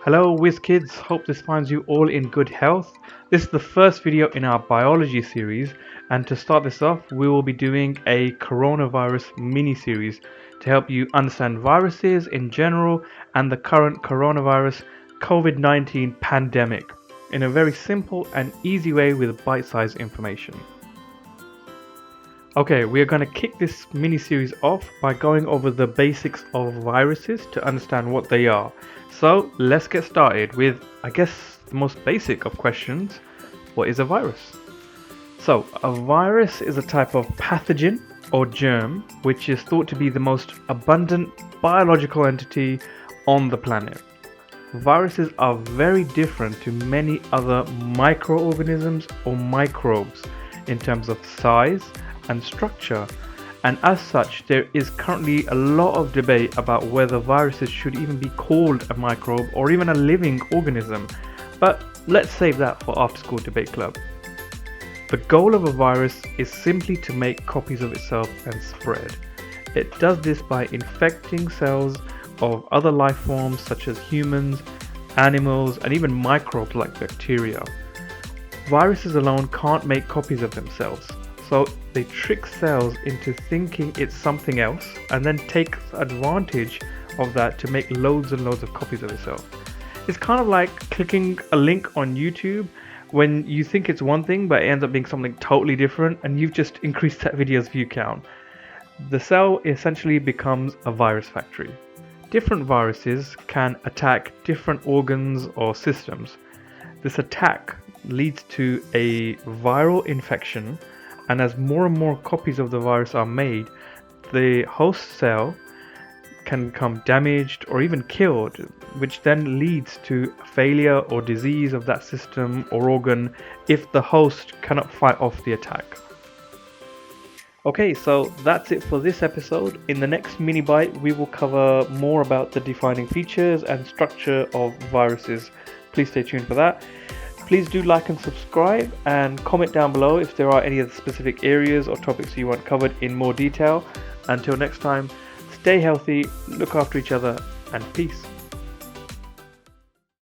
Hello Whizz kids, hope this finds you all in good health. This is the first video in our biology series, and to start this off we will be doing a coronavirus mini-series to help you understand viruses in general and the current coronavirus COVID-19 pandemic in a very simple and easy way with bite-sized information. Okay, we are going to kick this mini-series off by going over the basics of viruses to understand what they are. So let's get started with, I guess, the most basic of questions. What is a virus? So a virus is a type of pathogen or germ which is thought to be the most abundant biological entity on the planet. Viruses are very different to many other microorganisms or microbes in terms of size and structure, and as such there is currently a lot of debate about whether viruses should even be called a microbe or even a living organism, but let's save that for after school debate club. The goal of a virus is simply to make copies of itself and spread. It does this by infecting cells of other life forms such as humans, animals, and even microbes like bacteria. Viruses alone can't make copies of themselves, so they trick cells into thinking it's something else and then take advantage of that to make loads and loads of copies of itself. It's kind of like clicking a link on YouTube when you think it's one thing but it ends up being something totally different and you've just increased that video's view count. The cell essentially becomes a virus factory. Different viruses can attack different organs or systems. This attack leads to a viral infection, and as more and more copies of the virus are made, the host cell can become damaged or even killed, which then leads to failure or disease of that system or organ if the host cannot fight off the attack. Okay, so that's it for this episode. In the next mini bite we will cover more about the defining features and structure of viruses. Please stay tuned for that. Please do like and subscribe and comment down below if there are any other specific areas or topics you want covered in more detail. Until next time, stay healthy, look after each other, and peace.